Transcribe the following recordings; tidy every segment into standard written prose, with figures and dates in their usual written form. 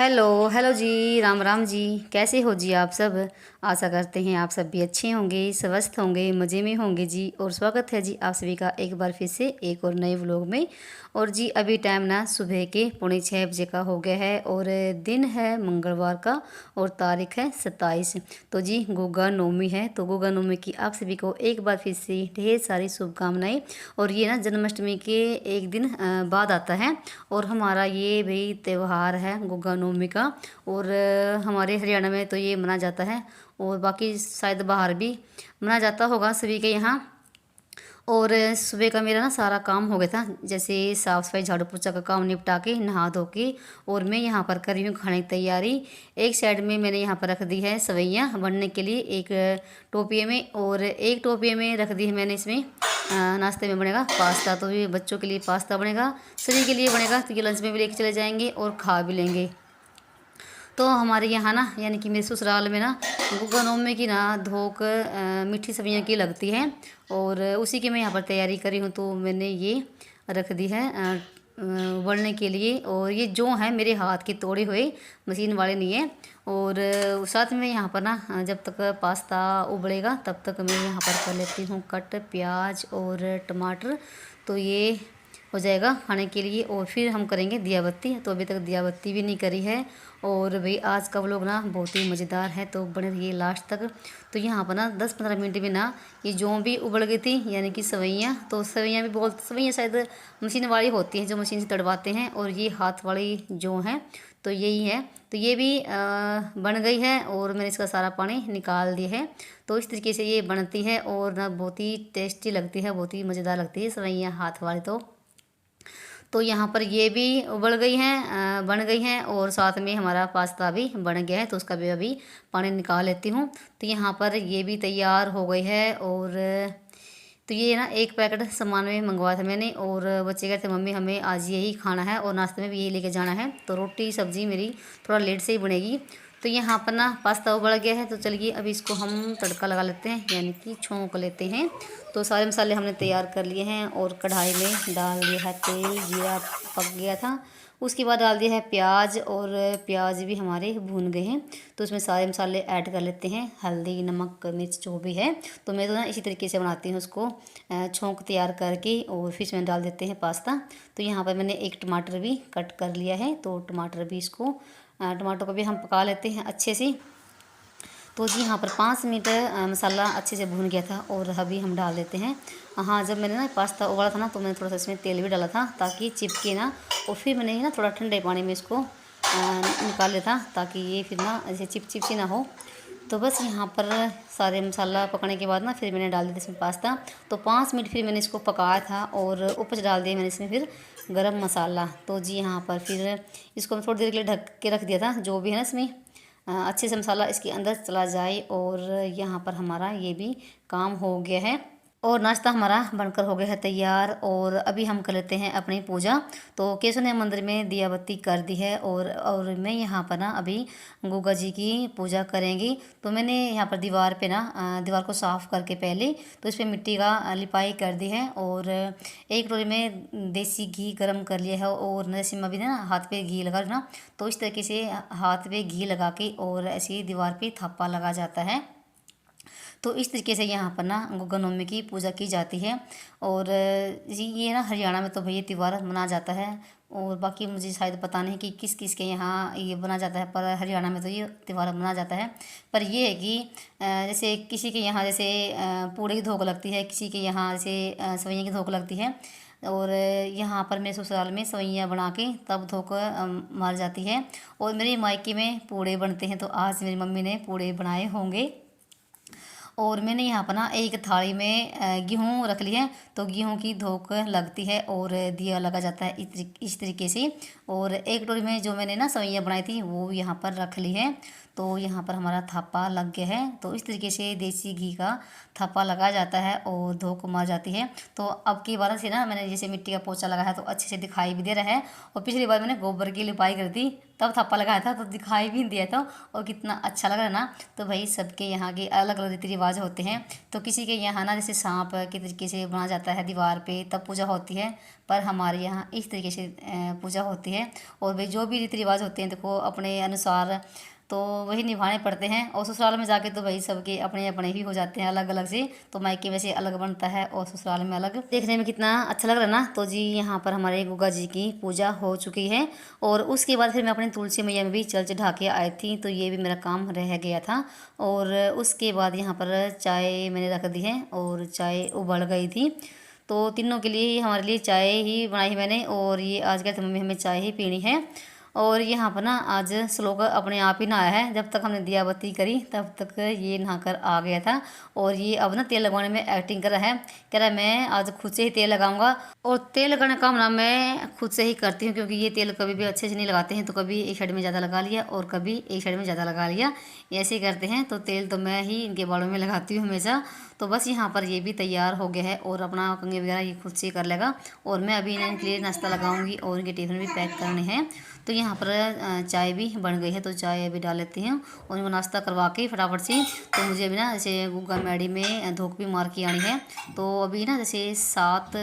Hello hello जी, राम राम जी। कैसे हो जी आप सब? आशा करते हैं आप सब भी अच्छे होंगे, स्वस्थ होंगे, मज़े में होंगे जी। और स्वागत है जी आप सभी का एक बार फिर से एक और नए व्लॉग में। और जी अभी टाइम ना सुबह के 6:45 का हो गया है और दिन है मंगलवार का और तारीख है 27। तो जी गुगा नवमी है, तो गुगा नवमी की आप सभी को एक बार फिर से ढेर सारी शुभकामनाएं। और ये ना जन्माष्टमी के एक दिन बाद आता है और हमारा ये भाई त्यौहार है गुगा नवमी का। और हमारे हरियाणा में तो ये मनाया जाता है और बाकी शायद बाहर भी मनाया जाता होगा सभी के यहाँ। और सुबह का मेरा ना सारा काम हो गया था, जैसे साफ़ सफाई झाड़ू पोछा का काम निपटा के नहा धो के और मैं यहाँ पर कर रही हूँ खाने की तैयारी। एक साइड में मैंने यहाँ पर रख दी है सवैयाँ बनने के लिए एक टोपिए में, और एक टोपिए में रख दी है मैंने इसमें नाश्ते में बनेगा पास्ता। तो ये बच्चों के लिए पास्ता बनेगा, सभी के लिए बनेगा, तो ये लंच में भी लेके चले जाएंगे और खा भी लेंगे। तो हमारे यहाँ ना यानी कि मेरे ससुराल में ना गुगा नवमी की ना धोक मीठी सब्जियाँ की लगती है और उसी की मैं यहाँ पर तैयारी करी हूँ। तो मैंने ये रख दी है उबलने के लिए। और ये जो है मेरे हाथ के तोड़े हुए, मशीन वाले नहीं है। और साथ में यहाँ पर ना जब तक पास्ता उबलेगा तब तक मैं यहाँ पर कर लेती हूँ कट प्याज और टमाटर। तो ये हो जाएगा खाने के लिए और फिर हम करेंगे दिया बत्ती। तो अभी तक दिया बत्ती भी नहीं करी है। और भाई आज का व्लॉग ना बहुत ही मज़ेदार है, तो बने रहिए लास्ट तक। तो यहाँ पर ना 10-15 मिनट में ना ये जो भी उबल गई थी यानी कि सवैयाँ। तो सवैयाँ भी बोलते, सवैयाँ शायद मशीन वाली होती हैं जो मशीन से तड़वाते हैं, और ये हाथ वाली जो हैं तो यही है। तो ये भी बन गई है और मैंने इसका सारा पानी निकाल दिया है। तो इस तरीके से ये बनती है और ना बहुत ही टेस्टी लगती है, बहुत ही मज़ेदार लगती है सवैयाँ हाथ वाली। तो यहाँ पर ये भी उबल गई हैं, बन गई हैं और साथ में हमारा पास्ता भी बन गया है, तो उसका भी अभी पानी निकाल लेती हूँ। तो यहाँ पर ये भी तैयार हो गई है। और तो ये ना एक पैकेट सामान में मंगवाया था मैंने, और बच्चे कहते मम्मी हमें आज यही खाना है और नाश्ते में भी यही लेके जाना है। तो रोटी सब्ज़ी मेरी थोड़ा लेट से ही बनेगी। तो यहाँ पर ना पास्ता उबल गया है, तो चलिए अभी इसको हम तड़का लगा लेते हैं यानी कि छोंक लेते हैं। तो सारे मसाले हमने तैयार कर लिए हैं और कढ़ाई में डाल दिया है तेल, जीरा पक गया था। उसके बाद डाल दिया है प्याज और प्याज भी हमारे भून गए हैं। तो उसमें सारे मसाले ऐड कर लेते हैं, हल्दी नमक मिर्च जो भी है। तो मैं तो ना इसी तरीके से बनाती हूँ उसको, छोंक तैयार करके और फिर इसमें डाल देते हैं पास्ता। तो यहाँ पर मैंने एक टमाटर भी कट कर लिया है, तो टमाटर भी इसको टमाटर को भी हम पका लेते हैं अच्छे से। तो जी यहाँ पर 5 मिनट मसाला अच्छे से भून गया था और अभी हम डाल देते हैं। हाँ, जब मैंने ना पास्ता उबाला था ना तो मैंने थोड़ा सा इसमें तेल भी डाला था ताकि चिपके ना। और फिर मैंने ना थोड़ा ठंडे पानी में इसको निकाल लिया था ताकि ये फिर ना ऐसे चिप सी ना हो। तो बस यहाँ पर सारे मसाला पकने के बाद ना फिर मैंने डाल दिया इसमें पास्ता। तो 5 मिनट फिर मैंने इसको पकाया था और ऊपर से डाल दिया मैंने इसमें फिर गरम मसाला। तो जी यहाँ पर फिर इसको मैं थोड़ी देर के लिए ढक के रख दिया था, जो भी है ना इसमें अच्छे से मसाला इसके अंदर चला जाए। और यहाँ पर हमारा ये भी काम हो गया है और नाश्ता हमारा बनकर हो गया है तैयार। और अभी हम कर लेते हैं अपनी पूजा। तो केशव ने मंदिर में दिया बत्ती कर दी है और मैं यहाँ पर ना अभी गुगा जी की पूजा करेंगी। तो मैंने यहाँ पर दीवार पे ना दीवार को साफ़ करके पहले तो इस पर मिट्टी का लिपाई कर दी है। और एक कटोरी में देसी घी गरम कर लिया है और जैसे अभी ना हाथ पे घी लगा ना, तो इस तरीके से हाथ पे घी लगा के और ऐसे ही दीवार पे थप्पा लगा जाता है। तो इस तरीके से यहाँ पर ना गुगा नवमी की पूजा की जाती है। और जी ये ना हरियाणा में तो भैया त्यौहार मनाया जाता है, और बाकी मुझे शायद पता नहीं कि किस किस के यहाँ ये बना जाता है, पर हरियाणा में तो ये त्यौहार मनाया जाता है। पर ये है कि जैसे किसी के यहाँ जैसे पूड़े की धोख लगती है, किसी के यहाँ जैसे सवैया की धोख लगती है। और यहाँ पर मेरे ससुराल में सवैयाँ बना के तब धोख मार जाती है। और मेरे मायके में पूड़े बनते हैं, तो आज मेरी मम्मी ने पूड़े बनाए होंगे। और मैंने यहाँ पर ना एक थाली में गेहूँ रख ली है, तो गेहूँ की धोक लगती है और दिया लगा जाता है इस तरीके से। और एक कटोरी में जो मैंने ना सवैयाँ बनाई थी वो यहाँ पर रख ली है। तो यहाँ पर हमारा थापा लग गया है। तो इस तरीके से देसी घी का थापा लगाया जाता है और धोक मार जाती है। तो अब की बार से ना मैंने जैसे मिट्टी का पोछा लगाया तो अच्छे से दिखाई भी दे रहा है, और पिछली बार मैंने गोबर की लिपाई कर दी तब थापा लगाया था तो दिखाई भी नहीं दिया था, और कितना अच्छा लग रहा है ना। तो भाई सबके यहाँ के अलग अलग रीति रिवाज होते हैं। तो किसी के यहाँ ना जैसे सांप के तरीके से बनाया जाता है दीवार पे तब पूजा होती है, पर हमारे यहाँ इस तरीके से पूजा होती है। और भाई जो भी रीति रिवाज होते हैं देखो अपने अनुसार तो वही निभाने पड़ते हैं। और ससुराल में जाके तो भाई सबके अपने अपने ही हो जाते हैं अलग अलग से, तो मायके में से अलग बनता है और ससुराल में अलग। देखने में कितना अच्छा लग रहा है ना। तो जी यहाँ पर हमारे गुगा जी की पूजा हो चुकी है, और उसके बाद फिर मैं अपनी तुलसी मैया में भी जल चढ़ा के आई थी, तो ये भी मेरा काम रह गया था। और उसके बाद यहाँ पर चाय मैंने रख दी है और चाय उबल गई थी, तो तीनों के लिए हमारे लिए चाय ही बनाई मैंने। और ये आज कहते मम्मी हमें चाय ही पीनी है। और यहाँ पर ना आज श्लोक अपने आप ही नहाया है, जब तक हमने दिया बत्ती करी तब तक ये नहाकर आ गया था। और ये अब ना तेल लगवाने में एक्टिंग कर रहा है, कह रहा है मैं आज खुद से ही तेल लगाऊंगा। और तेल लगाने का काम ना मैं खुद से ही करती हूँ, क्योंकि ये तेल कभी भी अच्छे से नहीं लगाते हैं, तो कभी एक साइड में ज़्यादा लगा लिया और कभी एक साइड में ज़्यादा लगा लिया, ऐसे ही करते हैं। तो तेल तो मैं ही इनके बालों में लगाती हूँ हमेशा। तो बस यहाँ पर ये भी तैयार हो गया है और अपना कंघी वगैरह ये खुद से कर लेगा। और मैं अभी इनके लिए नाश्ता लगाऊंगी और इनके टिफ़िन भी पैक करने हैं। तो यहाँ पर चाय भी बन गई है, तो चाय अभी डाल लेती हूँ और इनको नाश्ता करवा के फटाफट से। तो मुझे अभी ना जैसे गुग्गा मैडी में धूप भी मार के आनी है, तो अभी ना जैसे 7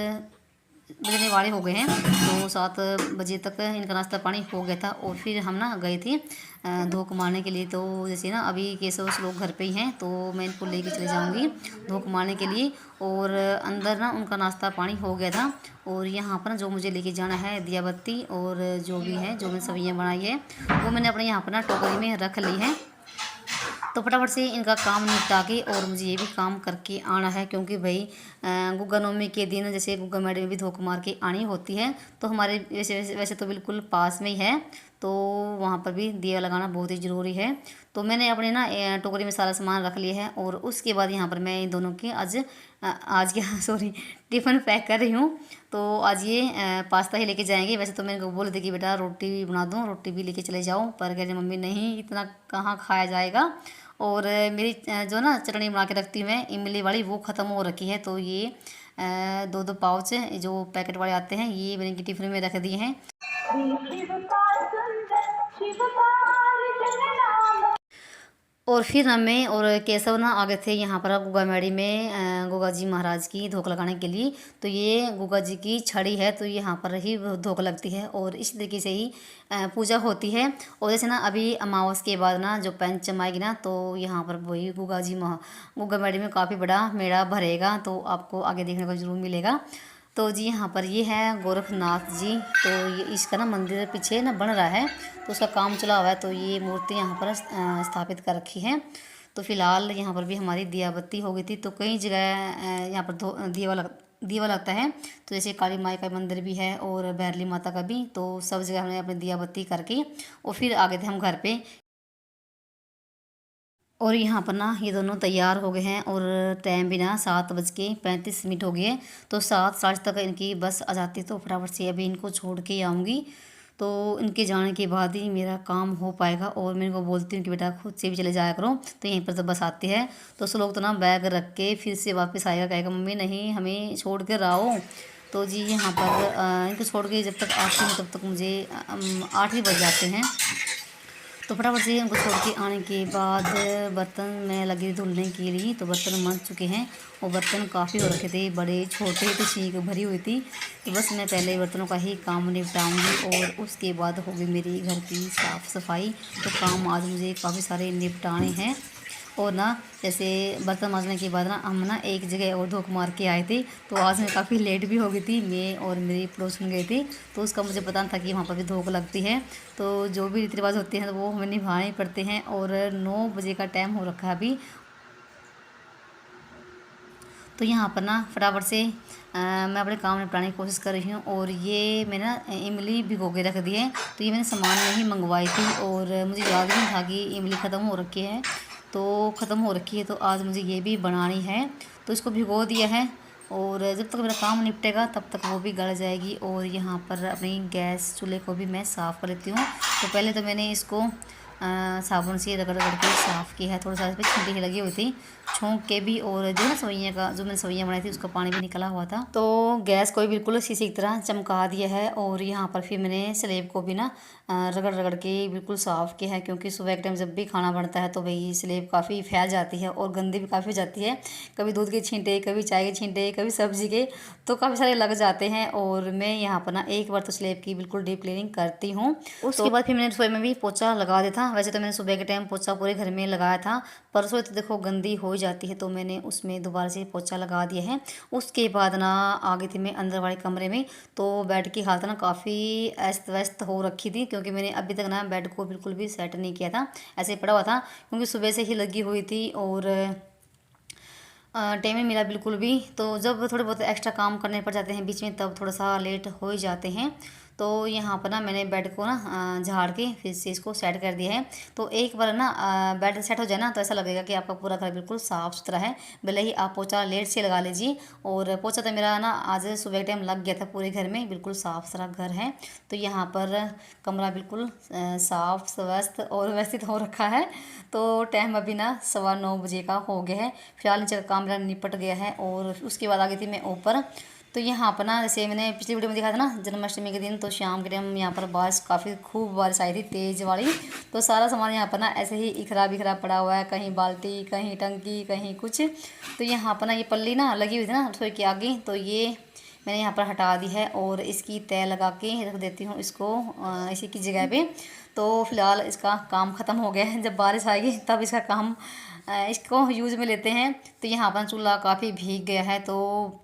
बजने वाले हो गए हैं, तो 7 बजे तक इनका नाश्ता पानी हो गया था। और फिर हम ना गए थे धोख मारने के लिए। तो जैसे ना अभी केशव लोग घर पे ही हैं, तो मैं इनको लेके चले जाऊंगी धोख मारने के लिए। और अंदर ना उनका नाश्ता पानी हो गया था। और यहाँ पर ना जो मुझे लेके जाना है दिया बत्ती और जो भी है जो मैंने सब्जियाँ बनाई है वो मैंने अपने यहाँ पर ना टोकरी में रख ली है। तो फटाफट से इनका काम निपटा के और मुझे ये भी काम करके आना है, क्योंकि भाई गुग्गा नवमी के दिन जैसे गुग्गा मेले में भी धोख मार के आनी होती है। तो हमारे वैसे तो बिल्कुल पास में ही है, तो वहाँ पर भी दिया लगाना बहुत ही ज़रूरी है। तो मैंने अपने ना टोकरी में सारा सामान रख लिया है, और उसके बाद यहाँ पर मैं इन दोनों के आज क्या सॉरी टिफ़िन पैक कर रही हूँ। तो आज ये पास्ता ही लेके जाएंगे। वैसे तो मैंने इनको बोल दी कि बेटा रोटी भी बना दूँ, रोटी भी लेके चले जाओ, पर कह रही मम्मी नहीं इतना कहाँ खाया जाएगा। और मेरी जो ना चटनी बना के रखती हूँ मैं इमली वाली, वो ख़त्म हो रखी है। तो ये 2-2 पाउच जो पैकेट वाले आते हैं ये मैंने टिफ़िन में रख दिए हैं। और फिर ना मैं और केशव ना आ गए थे यहाँ पर गुग्गा मैडी में गुग्गा जी महाराज की धोख लगाने के लिए। तो ये गुग्गा जी की छड़ी है, तो यहाँ पर ही धोख लगती है और इस तरीके से ही पूजा होती है। और जैसे ना अभी अमावस के बाद ना जो पंचम आएगी ना, तो यहाँ पर वही गुग्गा मैडी में काफ़ी बड़ा मेला भरेगा, तो आपको आगे देखने को जरूर मिलेगा। तो जी यहाँ पर ये है गोरखनाथ जी, तो ये इसका ना मंदिर पीछे ना बन रहा है, तो उसका काम चला हुआ है। तो ये मूर्ति यहाँ पर स्थापित कर रखी है। तो फिलहाल यहाँ पर भी हमारी दिया बत्ती हो गई थी। तो कई जगह यहाँ पर दीवा लगता है, तो जैसे काली माई का मंदिर भी है और भैरली माता का भी, तो सब जगह हमने अपनी दिया बत्ती करके और फिर आ गए थे हम घर पे। और यहाँ पर ना ये दोनों तैयार हो गए हैं और टाइम भी ना 7:35 हो गए हैं। तो 7 तक इनकी बस आ जाती, तो फटाफट से अभी इनको छोड़ के आऊँगी। तो इनके जाने के बाद ही मेरा काम हो पाएगा। और मैं इनको बोलती हूँ कि बेटा खुद से भी चले जाया करो, तो यहीं पर तो बस आती है। तो सब लोग तो ना बैग रख के फिर से वापस आएगा, कहेगा मम्मी नहीं हमें छोड़ कर आओ। तो जी यहाँ पर इनको छोड़ के जब तक आती हूँ तब तक मुझे 8 ही बज जाते हैं। तो फटाफट से उनको छोड़ के आने के बाद बर्तन में लगी धुलने के लिए, तो बर्तन मर चुके हैं। और बर्तन काफ़ी हो रखे थे, बड़े छोटे, तो छींक भरी हुई थी। तो बस मैं पहले बर्तनों का ही काम निपटाऊंगी और उसके बाद होगी मेरी घर की साफ़ सफाई। तो काम आज मुझे काफ़ी सारे निपटाने हैं। और ना जैसे बर्तन मांजने के बाद ना हम ना एक जगह और धोख मार के आए थे, तो आज मैं काफ़ी लेट भी हो गई थी। मैं और मेरी पड़ोसन गए थे, तो उसका मुझे पता नहीं था कि वहाँ पर भी धोख लगती है। तो जो भी रीति रिवाज होते हैं वो हमें निभाने ही पड़ते हैं। और 9 बजे का टाइम हो रखा है अभी। तो यहाँ पर ना फटाफट से मैं अपने काम निपटाने की कोशिश कर रही हूँ। और ये मैंने ना इमली भिगो के रख दी है, तो ये मैंने सामान नहीं मंगवाई थी और मुझे याद नहीं था कि इमली ख़त्म हो रखी है। तो ख़त्म हो रखी है, तो आज मुझे ये भी बनानी है, तो इसको भिगो दिया है। और जब तक मेरा काम निपटेगा तब तक वो भी गल जाएगी। और यहाँ पर अपनी गैस चूल्हे को भी मैं साफ़ कर लेती हूँ। तो पहले तो मैंने इसको साबुन से रगड़ रगड़ के साफ़ किया है। थोड़ा सा इस पर छींटे लगी हुई थी छोंक के भी, और जो है सवैया का जो मैंने सवैयाँ बनाई थी उसका पानी भी निकला हुआ था। तो गैस को भी बिल्कुल शीशे की तरह चमका दिया है, और यहाँ पर फिर मैंने स्लेब को भी ना रगड़ रगड़ के बिल्कुल साफ़ किया है, क्योंकि सुबह के टाइम जब भी खाना बनता है तो भाई स्लेब काफ़ी फैल जाती है और गंदी भी काफ़ी हो जाती है। कभी दूध के छींटे, कभी चाय के छींटे, कभी सब्जी के, तो काफ़ी सारे लग जाते हैं। और मैं यहाँ पर ना एक बार तो स्लेब की बिल्कुल डीप क्लीनिंग करती हूँ। उसके बाद फिर मैंने रसोई में भी पोछा लगा दिया था। वैसे तो मैंने सुबह के टाइम पोछा पूरे घर में लगाया था, पर रसोई तो देखो गंदी हो जाती है, तो मैंने उसमें दोबारा से पोछा लगा दिया है। उसके बाद ना आ गई थी मैं अंदर वाले कमरे में, तो बेड की हालत ना काफ़ी अस्त व्यस्त हो रखी थी, क्योंकि मैंने अभी तक ना बेड को बिल्कुल भी सेट नहीं किया था, ऐसे ही पड़ा हुआ था, क्योंकि सुबह से ही लगी हुई थी और टाइम नहीं मिला बिल्कुल भी। तो जब थोड़े बहुत एक्स्ट्रा काम करने पड़ जाते हैं बीच में, तब थोड़ा सा लेट हो ही जाते हैं। तो यहाँ पर ना मैंने बेड को ना झाड़ के फिर से इसको सेट कर दिया है। तो एक बार ना बेड सेट हो जाए ना, तो ऐसा लगेगा कि आपका पूरा घर बिल्कुल साफ़ सुथरा है। भले ही आप पोछा लेट से लगा लीजिए, और पोछा तो मेरा ना आज सुबह टाइम लग गया था, पूरे घर में बिल्कुल साफ़ सुथरा घर है। तो यहाँ पर कमरा बिल्कुल साफ़ स्वस्थ और व्यवस्थित हो रखा है। तो टाइम अभी ना 9:15 बजे का हो गया है। फिलहाल नीचे का काम मेरा निपट गया है, और उसके बाद आ गई थी मैं ऊपर। तो यहाँ पर ना जैसे मैंने पिछली वीडियो में दिखाया था ना जन्माष्टमी के दिन, तो शाम के टाइम यहाँ पर बारिश काफ़ी खूब बारिश आई थी तेज़ वाली। तो सारा सामान यहाँ पर ना ऐसे ही इखरा बिखरा पड़ा हुआ है, कहीं बाल्टी, कहीं टंकी, कहीं कुछ। तो यहाँ पर ना ये पल्ली ना लगी हुई थी ना रसोई के आगे, तो ये मैंने यहाँ पर हटा दी है, और इसकी तय लगा के रख देती हूँ इसको इसी की जगह पे। तो फिलहाल इसका काम ख़त्म हो गया है, जब बारिश आएगी तब इसका काम इसको यूज़ में लेते हैं। तो यहाँ पर चूल्हा काफ़ी भीग गया है, तो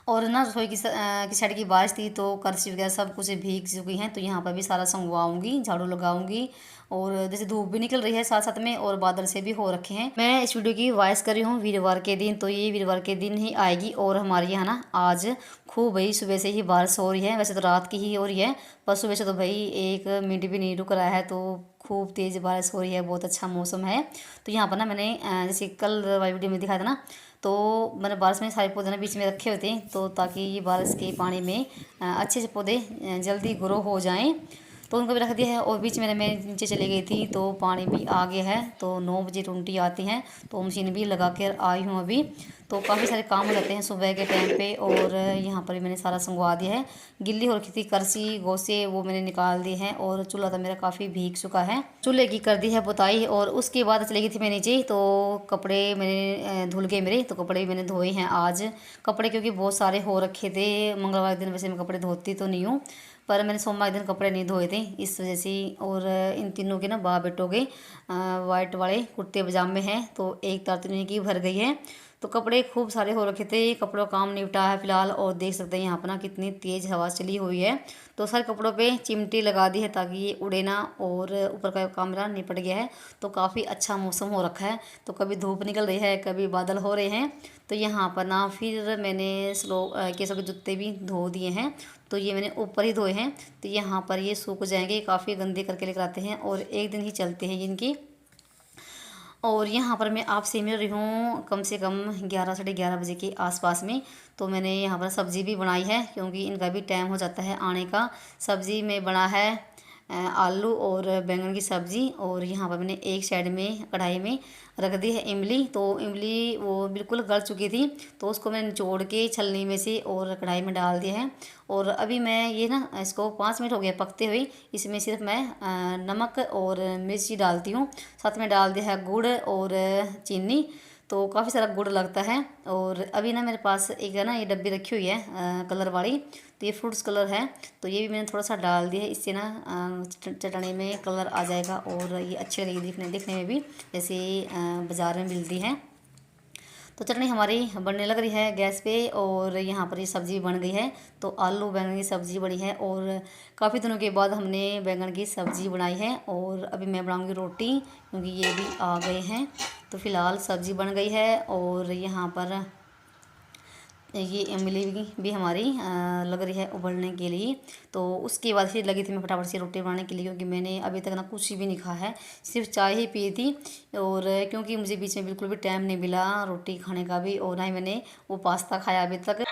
और ना रसोई की साइड की बारिश थी, तो करछी वगैरह सब कुछ भीग चुकी हैं। तो यहाँ पर भी सारा संगवाऊंगी, झाड़ू लगाऊंगी, और जैसे धूप भी निकल रही है साथ साथ में, और बादल से भी हो रखे हैं। मैं इस वीडियो की वॉइस कर रही हूँ वीरवार के दिन, तो ये वीरवार के दिन ही आएगी। और हमारे यहाँ ना आज खूब भाई सुबह से ही बारिश हो रही है, वैसे तो रात की ही हो रही है, पर सुबह से तो भाई एक मिनट भी नहीं रुक रहा है, तो खूब तेज़ बारिश हो रही है, बहुत अच्छा मौसम है। तो यहाँ पर ना मैंने जैसे कल वाली वीडियो में दिखाया था ना, तो मैंने बारिश में सारे पौधे ना बीच में रखे हुए थे, तो ताकि ये बारिश के पानी में अच्छे से पौधे जल्दी ग्रो हो जाएं, तो उनको भी रख दिया है। और बीच में मैं नीचे चली गई थी, तो पानी भी आ गया है। तो 9 बजे टूंटी आती हैं, तो मशीन भी लगा कर आई हूँ अभी। तो काफ़ी सारे काम हो जाते हैं सुबह के टाइम पे। और यहाँ पर मैंने सारा संगवा दिया है, गिल्ली हो रखी थी करसी गोसे, वो मैंने निकाल दी है। और चूल्हा तो मेरा काफ़ी भीग चुका है, चूल्हे की कर दी है पुताई। और उसके बाद चली गई थी मैं नीचे, तो कपड़े मैंने धुल गए मेरे, तो कपड़े भी मैंने धोए हैं आज कपड़े, क्योंकि बहुत सारे हो रखे थे। मंगलवार के दिन वैसे मैं कपड़े धोती तो नहीं हूँ, पर मैंने सोमवार के दिन कपड़े नहीं धोए थे इस वजह से। और इन तीनों के ना बाप बेटों के वाइट वाले कुर्ते पजामे हैं, तो एक तार तो की भर गई है। तो कपड़े खूब सारे हो रखे थे, कपड़ों का काम निपटा है फिलहाल। और देख सकते हैं यहाँ पर ना कितनी तेज़ हवा चली हुई है, तो सारे कपड़ों पे चिमटी लगा दी है ताकि ये उड़े ना, और ऊपर का काम मेरा निपट गया है। तो काफ़ी अच्छा मौसम हो रखा है, तो कभी धूप निकल रही है, कभी बादल हो रहे हैं। तो यहाँ पर ना फिर मैंने केसों के जूते भी धो दिए हैं, तो ये मैंने ऊपर ही धोए हैं। तो यहाँ पर ये सूख जाएंगे, काफ़ी गंदे करके लेकर आते हैं, और एक दिन ही चलते हैं जिनकी। और यहाँ पर मैं आपसे मिल रही हूँ कम से कम 11 साढ़े 11 बजे के आसपास में। तो मैंने यहाँ पर सब्ज़ी भी बनाई है, क्योंकि इनका भी टाइम हो जाता है आने का। सब्ज़ी में बना है आलू और बैंगन की सब्ज़ी। और यहाँ पर मैंने एक साइड में कढ़ाई में रख दी है इमली। तो इमली वो बिल्कुल गल चुकी थी, तो उसको मैंने निचोड़ के छलनी में से और कढ़ाई में डाल दिया है। और अभी मैं ये ना इसको 5 मिनट हो गया पकते हुए, इसमें सिर्फ मैं नमक और मिर्ची डालती हूँ। साथ में डाल दिया है गुड़ और चीनी, तो काफ़ी सारा गुड़ लगता है। और अभी ना मेरे पास एक है ना ये डब्बी रखी हुई है कलर वाली, तो ये फ्रूट्स कलर है, तो ये भी मैंने थोड़ा सा डाल दिया है। इससे ना चटनी में कलर आ जाएगा, और ये अच्छी लगेगी दिखने में भी, जैसे बाज़ार में मिलती है। तो चटनी हमारी बनने लग रही है गैस पे, और यहाँ पर ये सब्ज़ी बन गई है। तो आलू बैंगन की सब्ज़ी बनी है, और काफ़ी दिनों के बाद हमने बैंगन की सब्ज़ी बनाई है। और अभी मैं बनाऊँगी रोटी, क्योंकि ये भी आ गए हैं। तो फिलहाल सब्ज़ी बन गई है, और यहाँ पर ये इमली भी हमारी लग रही है उबलने के लिए। तो उसके बाद फिर लगी थी मैं फटाफट से रोटी बनाने के लिए, क्योंकि मैंने अभी तक ना कुछ भी नहीं खाया है, सिर्फ चाय ही पी थी। और क्योंकि मुझे बीच में बिल्कुल भी टाइम नहीं मिला रोटी खाने का भी, और ना ही मैंने वो पास्ता खाया अभी तक।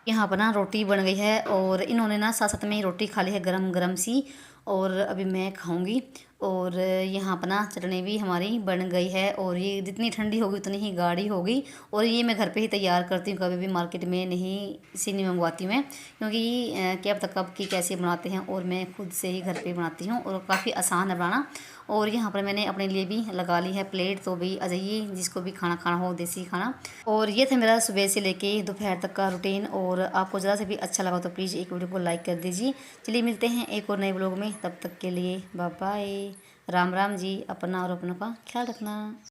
यहाँ पर ना रोटी बन गई है और इन्होंने ना साथ साथ में ही रोटी खा ली है गरम गरम सी। और अभी मैं खाऊंगी। और यहाँ पर ना चटनी भी हमारी बन गई है और ये जितनी ठंडी होगी उतनी ही गाढ़ी होगी। और ये मैं घर पे ही तैयार करती हूँ, कभी भी मार्केट में नहीं से नहीं मंगवाती हूँ मैं, क्योंकि क्या पता कब की कैसे बनाते हैं, और मैं खुद से ही घर पे बनाती हूँ और काफ़ी आसान है बनाना। और यहाँ पर मैंने अपने लिए भी लगा ली है प्लेट, तो भी आ जाइए जिसको भी खाना खाना हो देसी खाना। और ये था मेरा सुबह से लेके दोपहर तक का रूटीन। और आपको ज़रा से भी अच्छा लगा तो प्लीज़ एक वीडियो को लाइक कर दीजिए। चलिए मिलते हैं एक और नए ब्लॉग में, तब तक के लिए बाय बाय। राम राम जी। अपना और अपनों का ख्याल रखना।